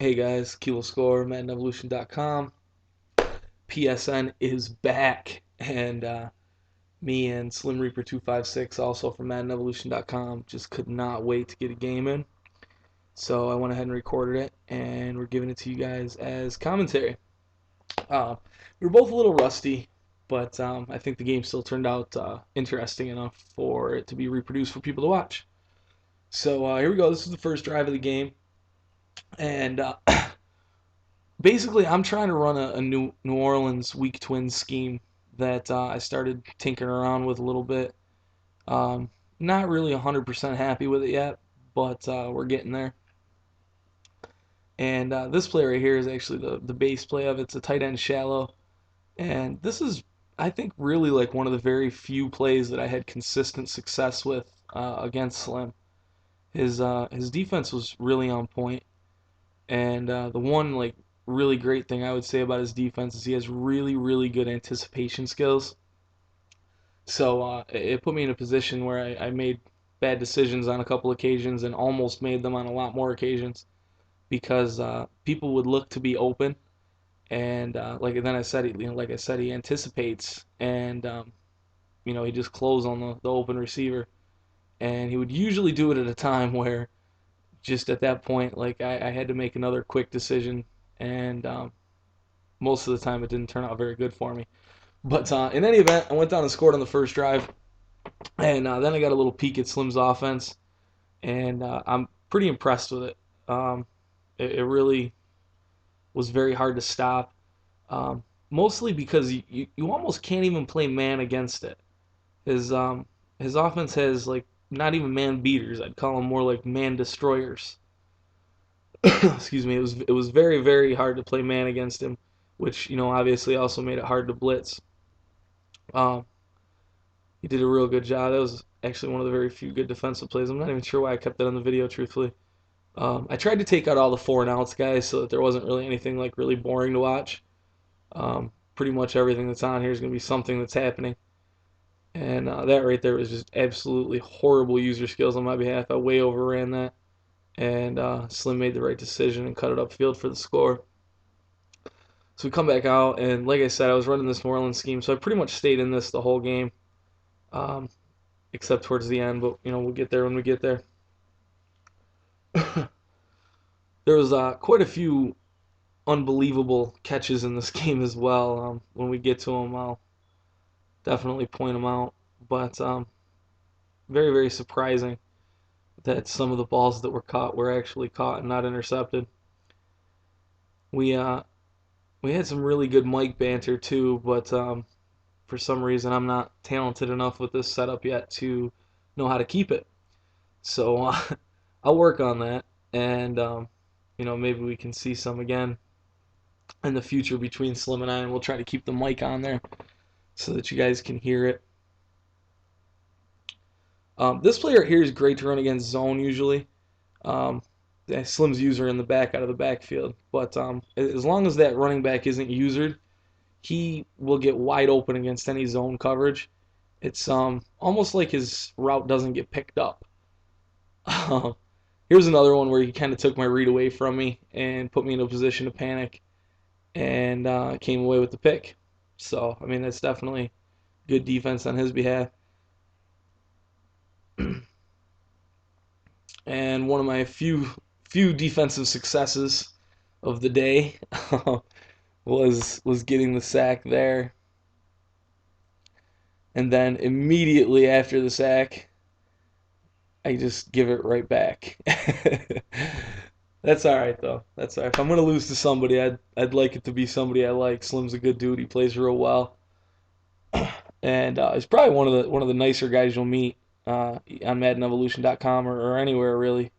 Hey guys, Kilo Score, MaddenEvolution.com. PSN is back, and me and SlimReaper256, also from MaddenEvolution.com, just could not wait to get a game in. So I went ahead and recorded it, and we're giving it to you guys as commentary. Uh, we were both a little rusty, but I think the game still turned out interesting enough for it to be reproduced for people to watch. So here we go. This is the first drive of the game, and basically, I'm trying to run a New Orleans weak twin scheme that I started tinkering around with a little bit. Um, Not really 100% happy with it yet, but we're getting there. And this play right here is actually the base play of it. It's a tight end shallow. And this is, I think, really like one of the very few plays that I had consistent success with against Slim. His defense was really on point. And the one like really great thing I would say about his defense is he has really, really good anticipation skills. So it put me in a position where I made bad decisions on a couple occasions and almost made them on a lot more occasions because people would look to be open and like then I said, like I said, he anticipates and he just closed on the open receiver and he would usually do it at a time where just at that point like I had to make another quick decision and most of the time it didn't turn out very good for me. But in any event, I went down and scored on the first drive, and then I got a little peek at Slim's offense, and I'm pretty impressed with it. It really was very hard to stop, mostly because you almost can't even play man against it. His um, his offense has like not even man beaters. I'd call them more like man destroyers. Excuse me. It was very very hard to play man against him, which obviously also made it hard to blitz. Um, He did a real good job. That was actually one of the very few good defensive plays. I'm not even sure why I kept that on the video, truthfully. I tried to take out all the four and outs guys so that there wasn't really anything like really boring to watch. Pretty much everything that's on here is going to be something that's happening. And that right there was just absolutely horrible user skills on my behalf. I way overran that. And Slim made the right decision and cut it upfield for the score. So we come back out, and like I said, I was running this New Orleans scheme, so I pretty much stayed in this the whole game. Um, Except towards the end, but we'll get there when we get there. There was quite a few unbelievable catches in this game as well. When we get to them, I'll definitely point them out. But very, very surprising that some of the balls that were caught were actually caught and not intercepted. We uh, we had some really good mic banter too, but for some reason I'm not talented enough with this setup yet to know how to keep it. So I'll work on that, and maybe we can see some again in the future between Slim and I, and we'll try to keep the mic on there so that you guys can hear it. This player here is great to run against zone usually. Um, Slim's user in the back out of the backfield, but as long as that running back isn't usered, he will get wide open against any zone coverage. It's almost like his route doesn't get picked up. Here's another one where he kind of took my read away from me and put me in a position to panic and came away with the pick. So, I mean, that's definitely good defense on his behalf. And one of my few defensive successes of the day was getting the sack there. And then immediately after the sack, I just give it right back. That's all right though. That's all right. If I'm gonna lose to somebody, I'd like it to be somebody I like. Slim's a good dude. He plays real well, and he's probably one of the nicer guys you'll meet on MaddenEvolution.com or anywhere really.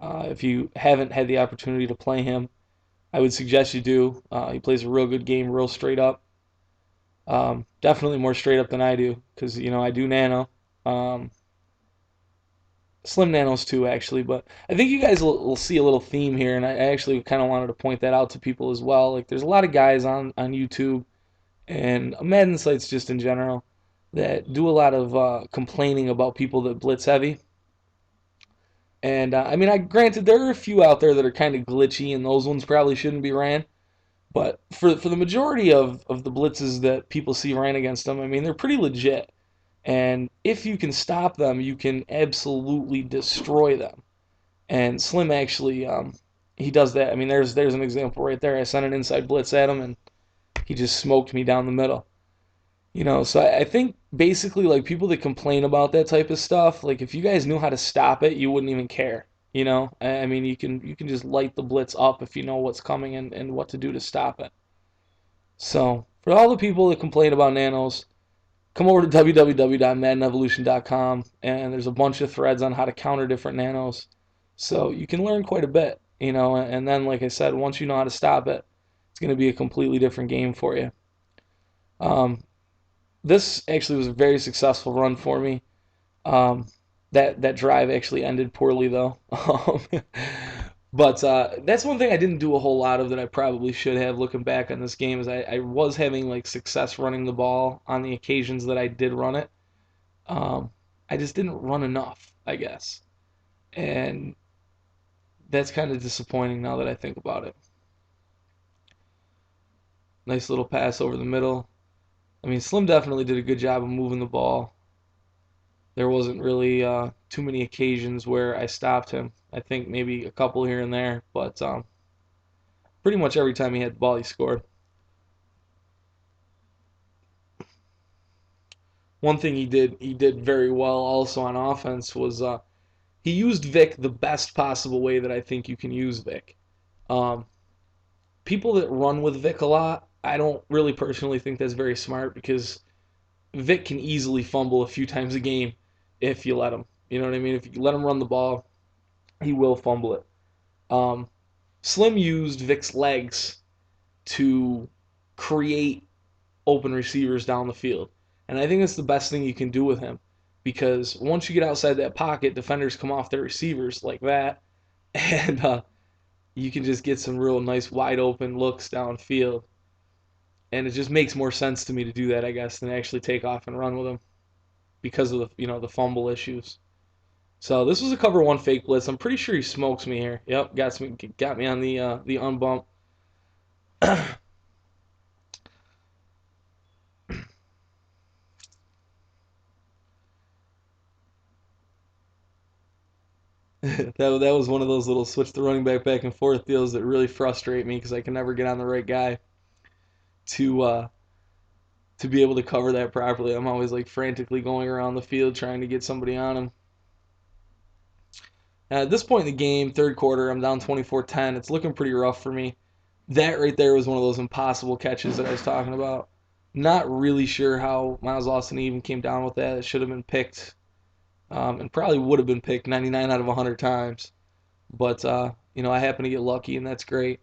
If you haven't had the opportunity to play him, I would suggest you do. He plays a real good game, real straight up. Definitely more straight up than I do, because I do nano. Um, Slim nanos too, actually. But I think you guys will see a little theme here, and I actually kind of wanted to point that out to people as well. Like, there's a lot of guys on YouTube and Madden sites just in general that do a lot of complaining about people that blitz heavy. And I mean, I granted there are a few out there that are kind of glitchy, and those ones probably shouldn't be ran. But for the majority of the blitzes that people see ran against them, I mean, they're pretty legit. And if you can stop them, you can absolutely destroy them. And Slim actually, he does that. I mean, there's an example right there. I sent an inside blitz at him, and he just smoked me down the middle. So I think basically like people that complain about that type of stuff, like if you guys knew how to stop it, you wouldn't even care. I mean, you can just light the blitz up if you know what's coming and what to do to stop it. So for all the people that complain about nanos, come over to www.maddenevolution.com and there's a bunch of threads on how to counter different nanos. So you can learn quite a bit, and then like I said, once you know how to stop it, it's going to be a completely different game for you. Um, this actually was a very successful run for me. Um, that drive actually ended poorly though. But that's one thing I didn't do a whole lot of that I probably should have. Looking back on this game, is I was having like success running the ball on the occasions that I did run it. Um, I just didn't run enough, I guess, and that's kind of disappointing now that I think about it. Nice little pass over the middle. I mean, Slim definitely did a good job of moving the ball. There wasn't really too many occasions where I stopped him. I think maybe a couple here and there, but pretty much every time he had the ball, he scored. One thing he did very well also on offense was he used Vic the best possible way that I think you can use Vic. Um, People that run with Vic a lot, I don't really personally think that's very smart because Vic can easily fumble a few times a game if you let him. You know what I mean? If you let him run the ball, he will fumble it. Um, Slim used Vic's legs to create open receivers down the field. And I think that's the best thing you can do with him because once you get outside that pocket, defenders come off their receivers like that, and you can just get some real nice wide open looks downfield. And it just makes more sense to me to do that, I guess, than actually take off and run with him because of the fumble issues. So this was a cover one fake blitz. I'm pretty sure he smokes me here. Yep, got me on the unbump. That was one of those little switch the running back and forth deals that really frustrate me because I can never get on the right guy to uh, to be able to cover that properly. I'm always like frantically going around the field trying to get somebody on him. At this point in the game, third quarter, I'm down 24-10. It's looking pretty rough for me. That right there was one of those impossible catches that I was talking about. Not really sure how Miles Austin even came down with that. It should have been picked, and probably would have been picked 99 out of 100 times. But I happen to get lucky, and that's great.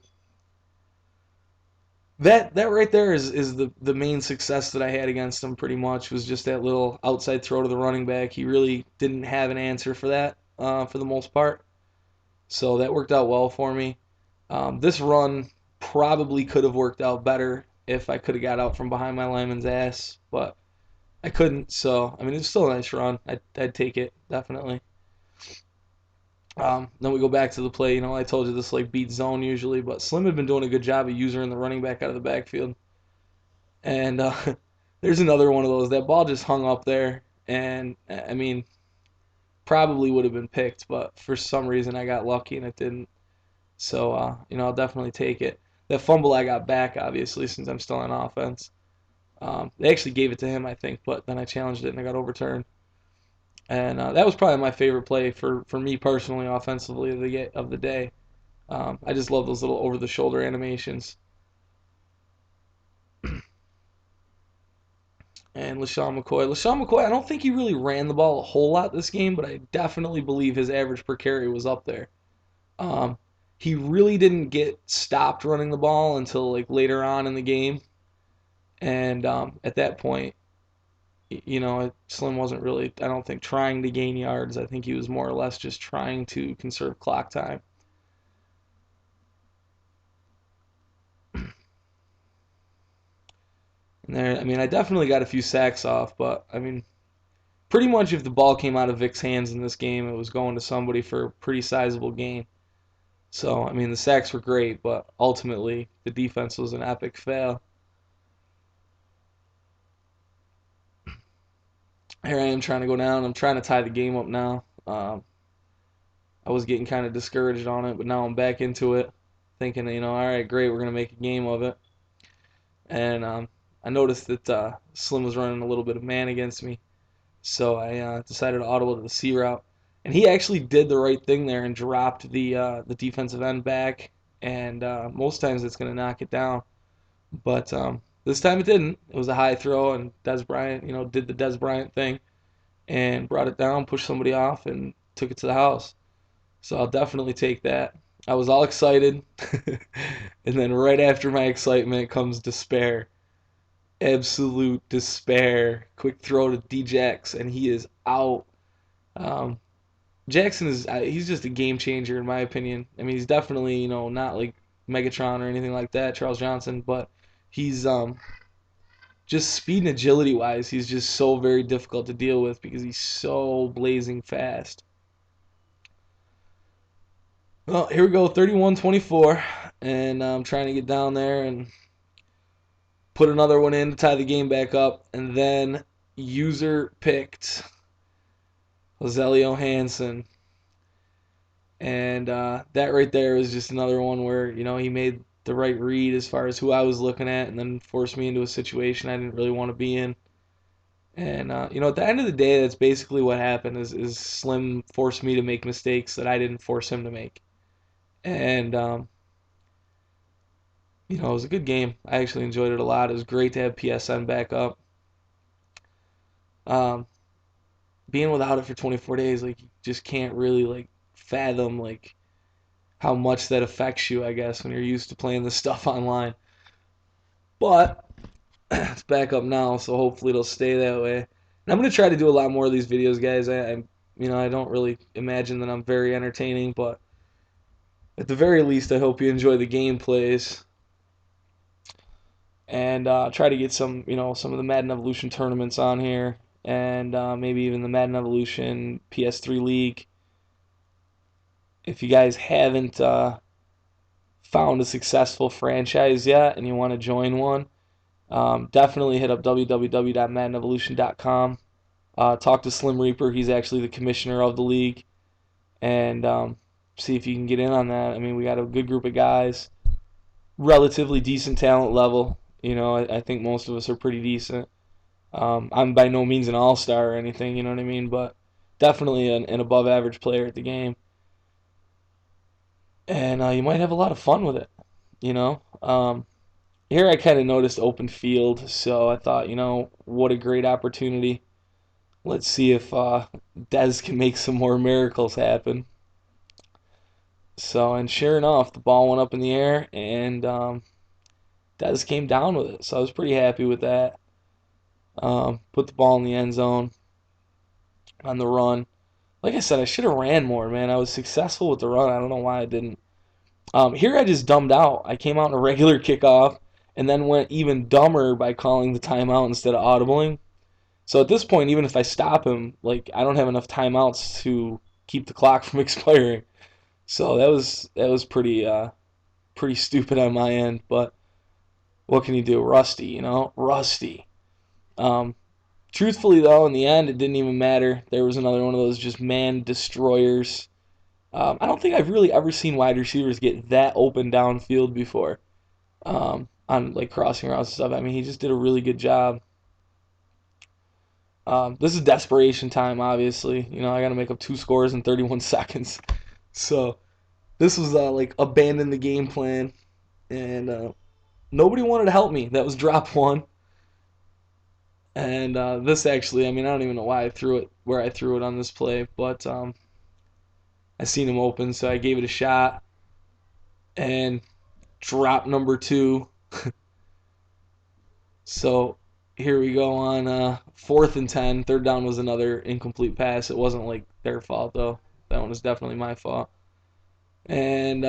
That right there is the main success that I had against him. Pretty much was just that little outside throw to the running back. He really didn't have an answer for that for the most part. So that worked out well for me. This run probably could have worked out better if I could have got out from behind my lineman's ass, but I couldn't. So I mean, it's still a nice run. I'd take it definitely. Then we go back to the play. I told you this like beat zone usually, but Slim had been doing a good job of using the running back out of the backfield. And there's another one of those. That ball just hung up there, and I mean, probably would have been picked, but for some reason I got lucky and it didn't. So I'll definitely take it. That fumble I got back, obviously, since I'm still on offense. They actually gave it to him, I think, but then I challenged it and I got overturned. And that was probably my favorite play for me personally, offensively of the day. I just love those little over the shoulder animations. And LaShawn McCoy, I don't think he really ran the ball a whole lot this game, but I definitely believe his average per carry was up there. Um, he really didn't get stopped running the ball until like later on in the game, and at that point, Slim wasn't really, I don't think, trying to gain yards. I think he was more or less just trying to conserve clock time. And there, I mean, I definitely got a few sacks off, but I mean, pretty much if the ball came out of Vic's hands in this game, it was going to somebody for a pretty sizable gain. So, I mean, the sacks were great, but ultimately the defense was an epic fail. Here I am trying to go down. I'm trying to tie the game up now. I was getting kind of discouraged on it, but now I'm back into it, thinking, all right, great, we're going to make a game of it. And I noticed that Slim was running a little bit of man against me, so I decided to audible to the C route. And he actually did the right thing there and dropped the defensive end back, and most times it's going to knock it down. But this time it didn't. It was a high throw, and Des Bryant, did the Des Bryant thing and brought it down, pushed somebody off, and took it to the house. So I'll definitely take that. I was all excited, and then right after my excitement comes despair. Absolute despair. Quick throw to D-Jax, and he is out. Um, Jackson he's just a game changer in my opinion. I mean, he's definitely, not like Megatron or anything like that, Charles Johnson, but he's just speed and agility wise, he's just so very difficult to deal with because he's so blazing fast. Well, here we go, 31-24, and I'm trying to get down there and put another one in to tie the game back up, and then user picked Rogelio Hansen. And that right there was just another one where, he made the right read as far as who I was looking at and then forced me into a situation I didn't really want to be in. And, at the end of the day, that's basically what happened is Slim forced me to make mistakes that I didn't force him to make. And, it was a good game. I actually enjoyed it a lot. It was great to have PSN back up. Um, Being without it for 24 days, like, you just can't really, like, fathom, like, how much that affects you, I guess, when you're used to playing this stuff online. But it's back up now, so hopefully it'll stay that way. And I'm gonna try to do a lot more of these videos, guys. I don't really imagine that I'm very entertaining, but at the very least, I hope you enjoy the gameplays and try to get some of the Madden Evolution tournaments on here, and maybe even the Madden Evolution PS3 League. If you guys haven't found a successful franchise yet and you want to join one, definitely hit up www.maddenevolution.com. Talk to Slim Reaper. He's actually the commissioner of the league. And see if you can get in on that. I mean, we got a good group of guys. Relatively decent talent level. I think most of us are pretty decent. I'm by no means an all-star or anything, you know what I mean? But definitely an above-average player at the game. And you might have a lot of fun with it, Here I kind of noticed open field, so I thought, what a great opportunity. Let's see if Dez can make some more miracles happen. So, and sure enough, the ball went up in the air, and Dez came down with it. So I was pretty happy with that. Put the ball in the end zone on the run. Like I said, I should have ran more, man. I was successful with the run. I don't know why I didn't. Here I just dumbed out. I came out in a regular kickoff and then went even dumber by calling the timeout instead of audibling. So at this point, even if I stop him, like, I don't have enough timeouts to keep the clock from expiring. So that was pretty stupid on my end. But what can you do? Rusty, rusty. Um, Truthfully though, in the end, it didn't even matter. There was another one of those just man destroyers. I don't think I've really ever seen wide receivers get that open downfield before, on like crossing routes and stuff. I mean, he just did a really good job. This is desperation time, obviously. I got to make up 2 scores in 31 seconds. So this was like abandon the game plan, and nobody wanted to help me. That was drop one. And this actually, I mean, I don't even know why I threw it where I threw it on this play, but I seen him open, so I gave it a shot. And drop number 2. So here we go on 4th and 10. Third down was another incomplete pass. It wasn't like their fault, though. That one was definitely my fault. And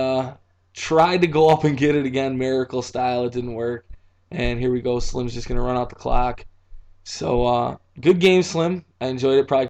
tried to go up and get it again, miracle style. It didn't work. And here we go. Slim's just going to run out the clock. So good game, Slim. I enjoyed it. Probably